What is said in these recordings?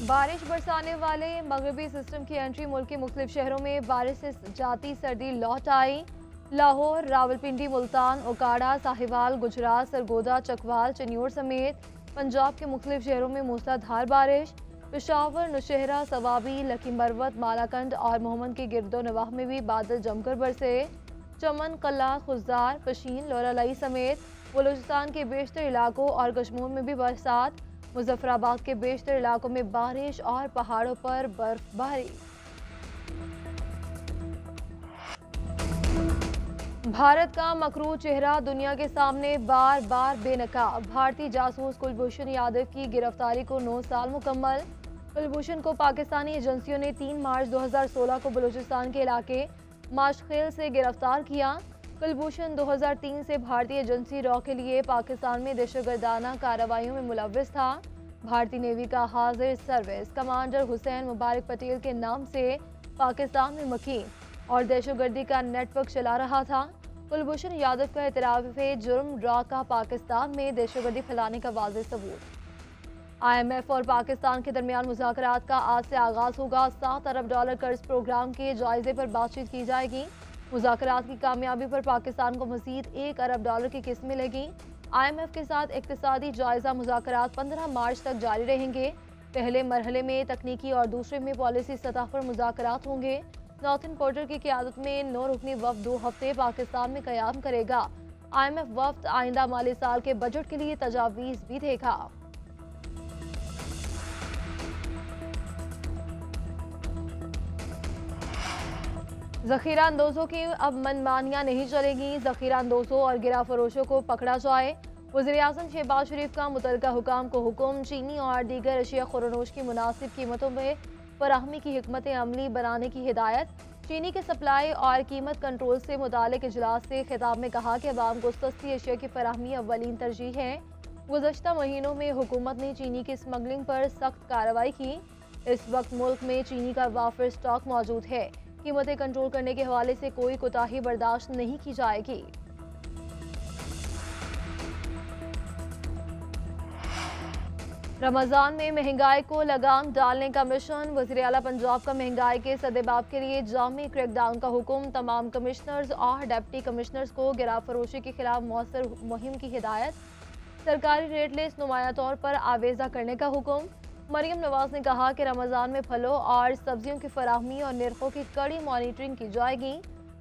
बारिश बरसाने वाले मगरबी सिस्टम की एंट्री मुल्क के मुख्तलिफ शहरों में बारिश से जाती सर्दी लौट आई। लाहौर, रावलपिंडी, मुल्तान, ओकाड़ा, साहिवाल, गुजरात, सरगोदा, चकवाल, चन्योर समेत पंजाब के मुख्तलिफ शहरों में मूसलाधार बारिश। पेशावर, नौशहरा, सवाबी, लकी मरवत, मालाकंड और मोहम्मद के गिरदो नवाह में भी बादल जमकर बरसे। चमन, कल्ला, खुजदार, पशीन, लोरालाई समेत बलूचिस्तान के बेशतर इलाकों और कश्मीर में भी बरसात। मुजफ्फराबाद के बेशतर इलाकों में बारिश और पहाड़ों पर बर्फबारी। भारत का मकरूह चेहरा दुनिया के सामने बार बार बेनकाब। भारतीय जासूस कुलभूषण यादव की गिरफ्तारी को 9 साल मुकम्मल। कुलभूषण को पाकिस्तानी एजेंसियों ने 3 मार्च 2016 को बलूचिस्तान के इलाके माशखेल से गिरफ्तार किया। कुलभूषण 2003 से भारतीय एजेंसी रॉ के लिए पाकिस्तान में दहशतगर्दाना कार्रवाइयों में मुलव्विस था। भारतीय नेवी का हाजिर सर्विस कमांडर हुसैन मुबारक पटेल के नाम से पाकिस्तान में मकीन और दहशतगर्दी का नेटवर्क चला रहा था। कुलभूषण यादव का इतराफ़ जुर्म रॉ का पाकिस्तान में दहशतगर्दी फैलाने का वाज़ेह सबूत। IMF और पाकिस्तान के दरमियान मुज़ाकरात का आज से आगाज होगा। $7 अरब कर्ज प्रोग्राम के जायजे पर बातचीत की जाएगी। मुज़ाकरात की कामयाबी पर पाकिस्तान को मज़ीद $1 अरब की किस्त मिलेगी। IMF के साथ इक़्तिसादी जायजा मुज़ाकरात 15 मार्च तक जारी रहेंगे। पहले मरहले में तकनीकी और दूसरे में पॉलिसी सतह पर मुज़ाकरात होंगे। नॉर्थन पोर्टर की क़यादत में 9 रुकनी वफ़द 2 हफ्ते पाकिस्तान में क़याम करेगा। IMF वफ़द आइंदा माली साल के बजट के लिए तजावीज़ भी देगा। ज़ख़ीरा अंदोज़ों की अब मनमानियाँ नहीं चलेगी। ज़ख़ीरा अंदोज़ों और गिरा फरोशों को पकड़ा जाए। वज़ीर-ए-आज़म शहबाज शरीफ का मुतल्लिका हुकाम को हुक्म। चीनी और दीगर अशिया खुरनोश की मुनासिब कीमतों में फराहमी की हिकमत अमली बनाने की हिदायत। चीनी के सप्लाई और कीमत कंट्रोल से मुतालिक इजलास से खिताब में कहा कि अवाम को सस्ती अशिया की फराहमी अव्वलीन तरजीह है। गुज़श्ता महीनों में हुकूमत ने चीनी की स्मगलिंग पर सख्त कार्रवाई की। इस वक्त मुल्क में चीनी का वाफिर स्टॉक मौजूद है। कीमतें कंट्रोल करने के हवाले से कोई कोताही बर्दाश्त नहीं की जाएगी। रमज़ान में महंगाई को लगाम डालने का मिशन। वज़ीर आला पंजाब का महंगाई के सद्देबाब के लिए जामी क्रैकडाउन का हुक्म। तमाम कमिश्नर्स और डिप्टी कमिश्नर्स को गिरा फरोशी के खिलाफ मौसर मुहिम की हिदायत। सरकारी रेट लिस्ट नुमाया तौर पर आवेजा करने का हुक्म। मरियम नवाज ने कहा कि रमज़ान में फलों और सब्जियों की फराहमी और निर्खों की कड़ी मॉनिटरिंग की जाएगी।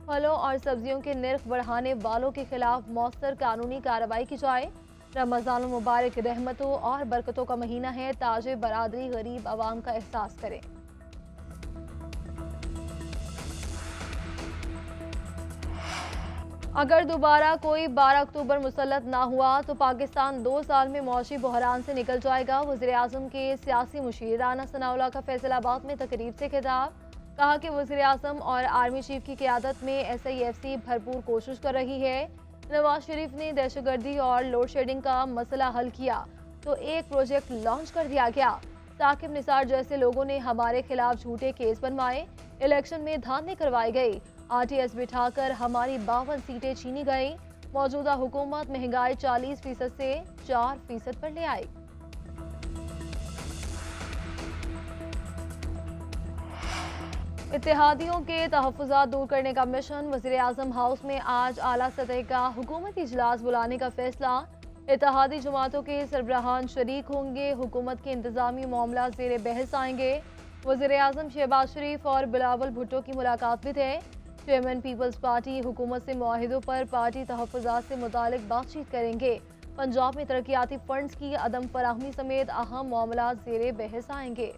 फलों और सब्जियों के निर्ख बढ़ाने वालों के खिलाफ मौसर कानूनी कार्रवाई की जाए। रमज़ान मुबारक रहमतों और बरकतों का महीना है। ताजे बरादरी गरीब आवाम का एहसास करें। अगर दोबारा कोई 12 अक्टूबर मुसल्लत ना हुआ तो पाकिस्तान 2 साल में मौशी बहरान से निकल जाएगा। वज़ीर-ए-आज़म के सियासी मुशीर राना सनाउल्लाह का फैसलाबाद में तकरीब से खिताब। कहा कि वज़ीर-ए-आज़म और आर्मी चीफ की क़यादत में SIFC भरपूर कोशिश कर रही है। नवाज शरीफ ने दहशतगर्दी और लोड शेडिंग का मसला हल किया तो एक प्रोजेक्ट लॉन्च कर दिया गया। साकिब निसार जैसे लोगों ने हमारे खिलाफ झूठे केस बनवाए। इलेक्शन में धांधली करवाई गई। RTS बिठाकर हमारी 52 सीटें छीनी गई। मौजूदा हुकूमत महंगाई 40% से 4% पर ले आई। इत्तेहादियों के तहफ़्फ़ुज़ात दूर करने का मिशन। वज़ीर-ए-आज़म हाउस में आज आला सतह का हुकूमती इजलास बुलाने का फैसला। इत्तेहादी जमातों के सरबराहान शरीक होंगे। हुकूमत के इंतज़ामी मामला ज़ेर बहस आएंगे। वज़ीर-ए-आज़म शहबाज शरीफ और बिलावल भुट्टो की मुलाकात भी थे। चेयरमैन पीपल्स पार्टी हुकूमत से मुआहिदों पर पार्टी तहफ़्फ़ुज़ात से मुतालिक बातचीत करेंगे। पंजाब में तरक्याती फंड्स की अदम फराहमी समेत अहम मामला ज़ेर बहस आएंगे।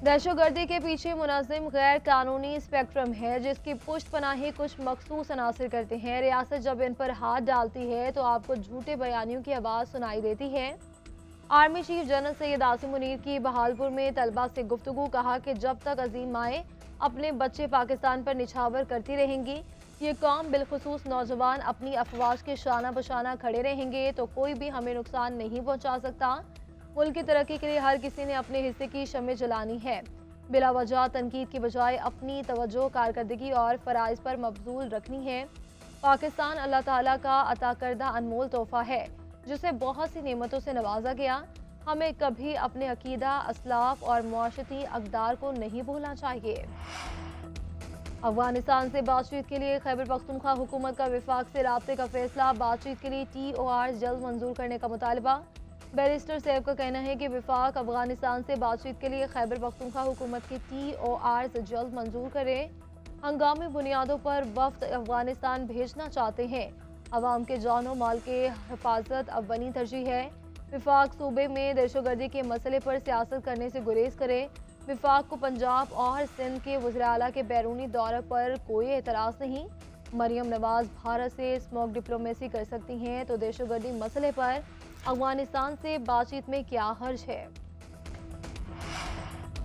दहशतगर्दी के पीछे मुनज़्ज़म गैर कानूनी स्पेक्ट्रम है जिसकी पुष्ट पनाही कुछ मखसूस अनासर करते हैं। रियासत जब इन पर हाथ डालती है तो आपको झूठे बयानियों की आवाज़ सुनाई देती है। Army chief general Syed Asim Munir की बहालपुर में तलबा से गुफ्तगू। कहा कि जब तक अजीम माएँ अपने बच्चे पाकिस्तान पर निछावर करती रहेंगी, ये कौम बिलखुसूस नौजवान अपनी अफवाज के शाना बशाना खड़े रहेंगे तो कोई भी हमें नुकसान नहीं पहुँचा सकता। मुल्क की तरक्की के लिए हर किसी ने अपने हिस्से की शमें जलानी है। बिला वजह तनकीद की बजाय अपनी तवज्जो कारकर्दगी और फ़राइज़ पर मबजूल रखनी है। पाकिस्तान अल्लाह ताला का अता करदा अनमोल तोहफ़ा है। जिसे बहुत सी नेमतों से नवाजा गया। हमें कभी अपने अकीदा, असलाफ और मुआशरती अक़दार को नहीं भूलना चाहिए। अफगानिस्तान से बातचीत के लिए खैबर पख्तूनख्वा हुकूमत का विफाक से राब्ते का फैसला, बातचीत के लिए TOR जल्द मंजूर करने का मुतालबा। बैरिस्टर सैफ का कहना है कि विफाक अफगानिस्तान से बातचीत के लिए खैबर पख्तूनख्वा हुकूमत की TORs जल्द मंजूर करे। हंगामी बुनियादों पर वफ्द अफगानिस्तान भेजना चाहते हैं। अवाम के जानो माल के हिफाजत अव्वली तरजीह है। विफाक सूबे में दहशतगर्दी के मसले पर सियासत करने से गुरेज करे। विफाक को पंजाब और सिंध के वज़ीर आला के बैरूनी दौरे पर कोई एतराज़ नहीं। मरियम नवाज भारत से स्मोक डिप्लोमेसी कर सकती हैं तो दहशतगर्दी मसले पर अफगानिस्तान से बातचीत में क्या हर्ज है।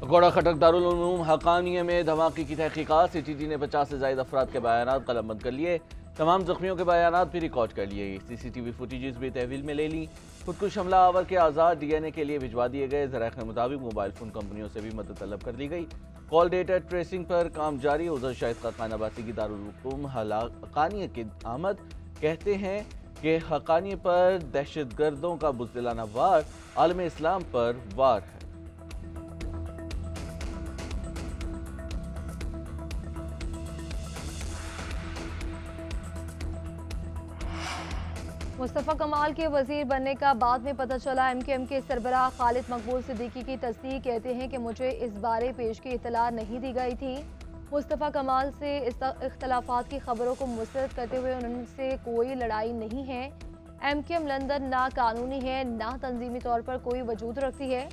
घोड़ा खटक दारुल उलूम हक़ानिया में धमाके की तहकीकात। CTD ने 50 से ज़ायद अफराद के बयानात कलमबंद कर लिए। तमाम जख्मियों के बयानात भी रिकॉर्ड कर लिए। CCTV फुटेजेस भी तहवील में ले ली। खुदकुश हमला आवर के आज़ाद DNA के लिए भिजवा दिए गए। ज़राए के मुताबिक मोबाइल फ़ोन कंपनियों से भी मदद तलब कर ली गई। कॉल डेटा ट्रेसिंग पर काम जारी। उज़र शाहिद खान अब्बासी की दारुल उलूम हक़ानिया की आमद कहते हैं कि हक़ानिया पर दहशतगर्दों का बुज़दिलाना वार आलम इस्लाम पर वार है। मुस्तफ़ा कमाल के वजीर बनने का बाद में पता चला। MKM के सरबराह खालिद मकबूल सिद्दीकी की तस्दीक, कहते हैं कि मुझे इस बारे पेश की इतला नहीं दी गई थी। मुस्तफ़ा कमाल से इख्तलाफात की खबरों को मुस्तरद करते हुए उनसे कोई लड़ाई नहीं है। MKM लंदन ना कानूनी है ना तंजीमी तौर पर कोई वजूद रखती है।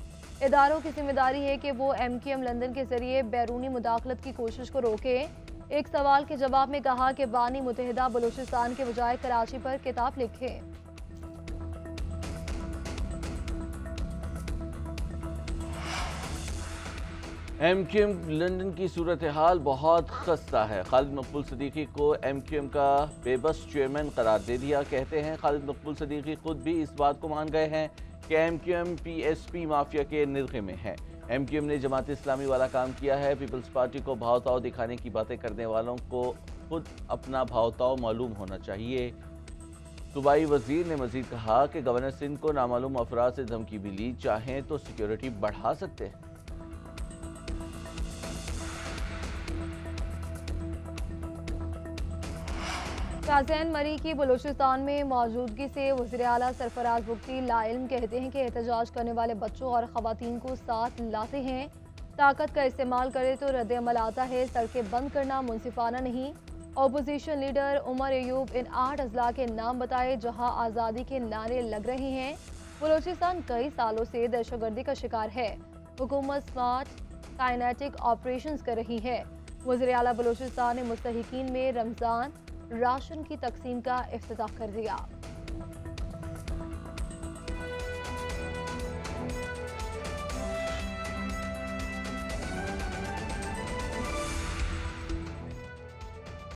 इदारों की जिम्मेदारी है कि वो MKM लंदन के जरिए बैरूनी मुदाखलत की कोशिश को रोके। एक सवाल के जवाब में कहा कि बानी मुत्तहिदा बलूचिस्तान के बजाय कराची पर किताब लिखे। MKM लंदन की सूरत हाल बहुत खस्ता है। खालिद मकबूल सिद्दीकी को MKM का बेबस चेयरमैन करार दे दिया। कहते हैं खालिद मकबूल सिद्दीकी खुद भी इस बात को मान गए हैं कि MKM PSP माफिया के निर्खे में है। MKM ने जमात इस्लामी वाला काम किया है। पीपल्स पार्टी को भावताव दिखाने की बातें करने वालों को खुद अपना भावताव मालूम होना चाहिए। सूबाई वजीर ने मजीद कहा कि गवर्नर सिंध को नामालूम अफराद से धमकी भी ली, चाहें तो सिक्योरिटी बढ़ा सकते हैं। शाज़ैन मरी की बलूचिस्तान में मौजूदगी से वज़ीर आला सरफराज बुगटी लाइल्म, कहते हैं कि एहतजाज करने वाले बच्चों और ख़वातीन को साथ लाते हैं। ताकत का इस्तेमाल करे तो रद्द अमल आता है। सड़कें बंद करना मुनसिफाना नहीं। अपोजिशन लीडर उमर अयूब इन 8 अजला के नाम बताए जहां आज़ादी के नारे लग रहे हैं। बलूचिस्तान कई सालों से दहशतगर्दी का शिकार है। हुकूमत स्मार्ट काइनेटिक ऑपरेशंस कर रही है। वज़ीर आला बलूचिस्तान ने मुस्तहिकीन में रमज़ान राशन की तकसीम का इफ्तिताह कर दिया।